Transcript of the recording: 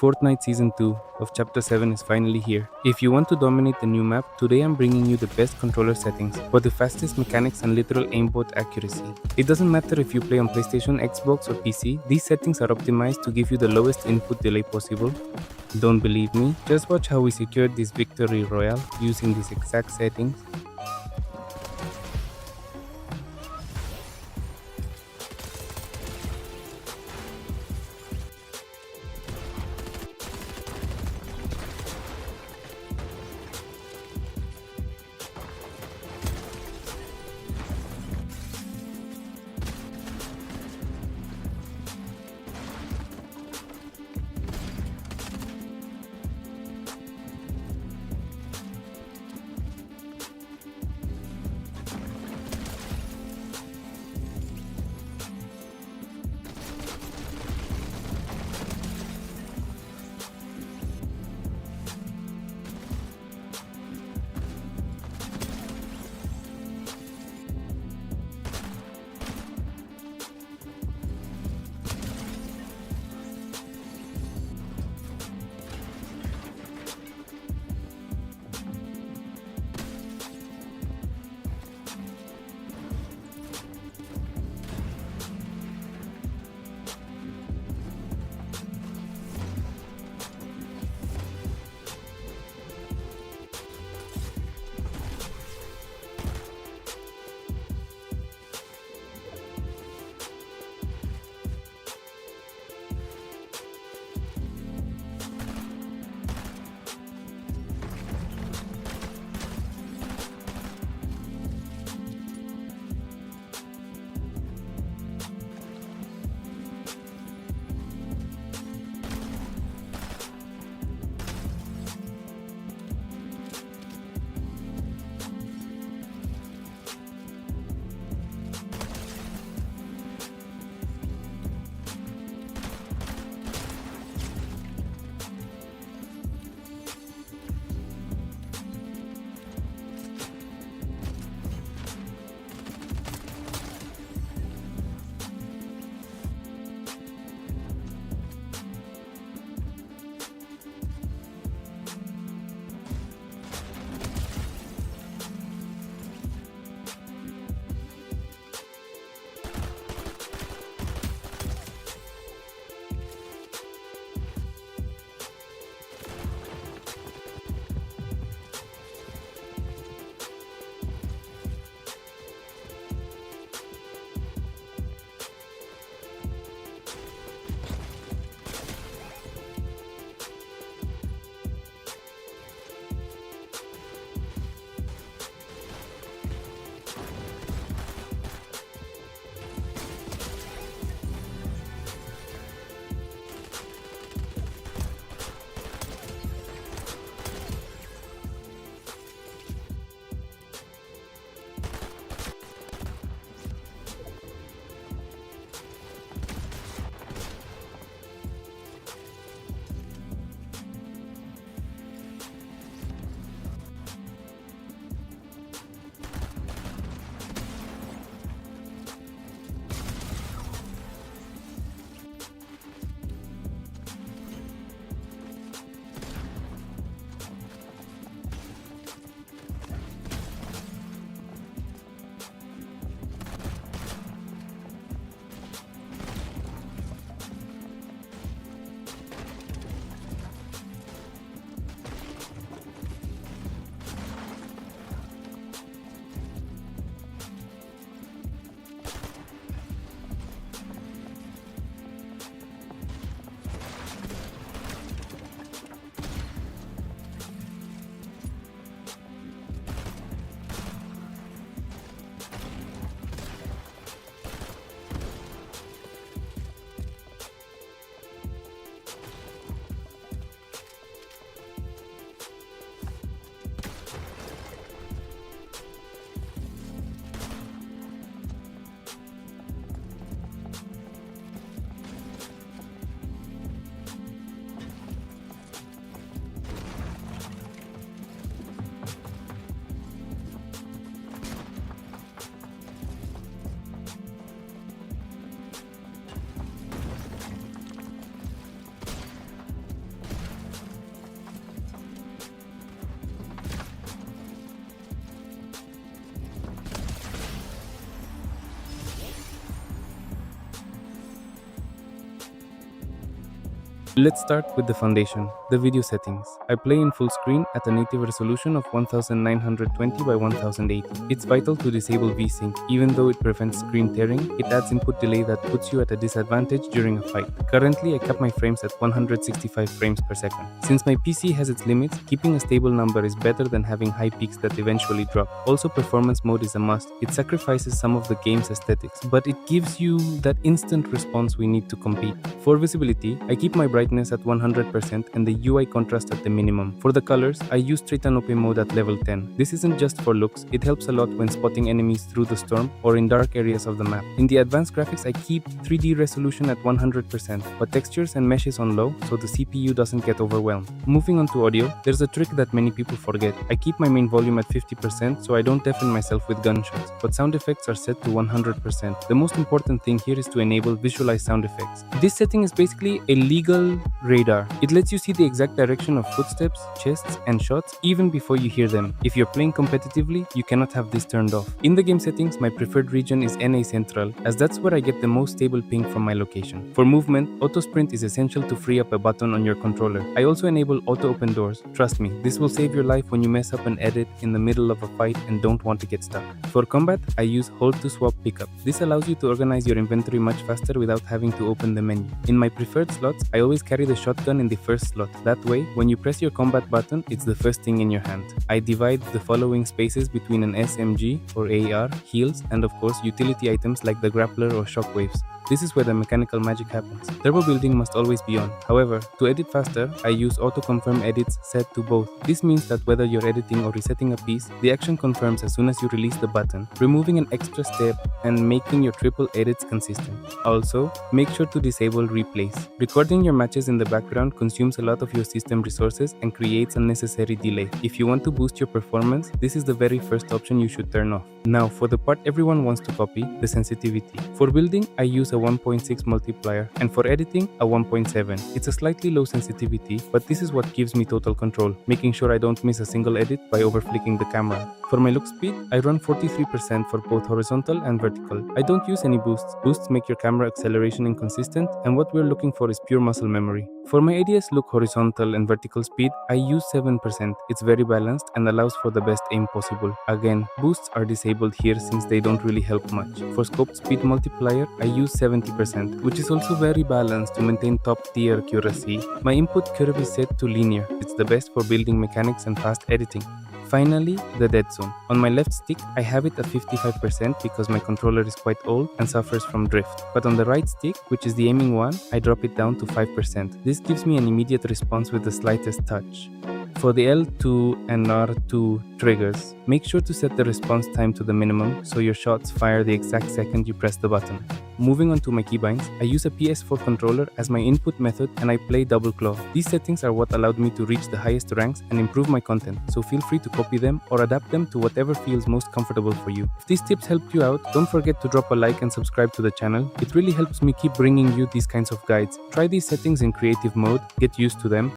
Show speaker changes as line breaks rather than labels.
Fortnite Season 2 of Chapter 7 is finally here. If you want to dominate the new map, today I'm bringing you the best controller settings for the fastest mechanics and literal aimbot accuracy. It doesn't matter if you play on PlayStation, Xbox or PC, these settings are optimized to give you the lowest input delay possible. Don't believe me? Just watch how we secured this victory royale using these exact settings. Let's start with the foundation, the video settings. I play in full screen at a native resolution of 1920 by 1080. It's vital to disable VSync. Even though it prevents screen tearing, it adds input delay that puts you at a disadvantage during a fight. Currently, I cap my frames at 165 frames per second. Since my PC has its limits, keeping a stable number is better than having high peaks that eventually drop. Also, performance mode is a must. It sacrifices some of the game's aesthetics, but it gives you that instant response we need to compete. For visibility, I keep my brightness at 100% and the UI contrast at the minimum. For the colors, I use Tritanope mode at level 10. This isn't just for looks, it helps a lot when spotting enemies through the storm or in dark areas of the map. In the advanced graphics, I keep 3D resolution at 100%, but textures and meshes on low so the CPU doesn't get overwhelmed. Moving on to audio, there's a trick that many people forget. I keep my main volume at 50% so I don't deafen myself with gunshots, but sound effects are set to 100%. The most important thing here is to enable visualize sound effects. This setting is basically a legal radar. It lets you see the exact direction of footsteps, chests, and shots even before you hear them. If you're playing competitively, you cannot have this turned off. In the game settings, my preferred region is NA Central, as that's where I get the most stable ping from my location. For movement, auto sprint is essential to free up a button on your controller. I also enable auto open doors. Trust me, this will save your life when you mess up an edit in the middle of a fight and don't want to get stuck. For combat, I use hold to swap pickup. This allows you to organize your inventory much faster without having to open the menu. In my preferred slots, I always carry the shotgun in the first slot. That way, when you press your combat button, it's the first thing in your hand. I divide the following spaces between an SMG or AR, heals, and of course utility items like the grappler or shockwaves. This is where the mechanical magic happens. Turbo building must always be on. However, to edit faster, I use auto-confirm edits set to both. This means that whether you're editing or resetting a piece, the action confirms as soon as you release the button, removing an extra step and making your triple edits consistent. Also, make sure to disable replays. Recording your matches in the background consumes a lot of your system resources and creates unnecessary delay. If you want to boost your performance, this is the very first option you should turn off. Now, for the part everyone wants to copy, the sensitivity. For building, I use a 1.6 multiplier, and for editing, a 1.7. It's a slightly low sensitivity, but this is what gives me total control, making sure I don't miss a single edit by overflicking the camera. For my look speed, I run 43% for both horizontal and vertical. I don't use any boosts. Boosts make your camera acceleration inconsistent, and what we're looking for is pure muscle memory. For my ADS look horizontal and vertical speed, I use 7%. It's very balanced and allows for the best aim possible. Again, boosts are disabled here since they don't really help much. For scope speed multiplier, I use 70%, which is also very balanced to maintain top tier accuracy. My input curve is set to linear. It's the best for building mechanics and fast editing. Finally, the dead zone. On my left stick, I have it at 55% because my controller is quite old and suffers from drift. But on the right stick, which is the aiming one, I drop it down to 5%. This gives me an immediate response with the slightest touch. For the L2 and R2 triggers, make sure to set the response time to the minimum so your shots fire the exact second you press the button. Moving on to my keybinds, I use a PS4 controller as my input method and I play double claw. These settings are what allowed me to reach the highest ranks and improve my content, so feel free to copy them or adapt them to whatever feels most comfortable for you. If these tips helped you out, don't forget to drop a like and subscribe to the channel. It really helps me keep bringing you these kinds of guides. Try these settings in creative mode, get used to them,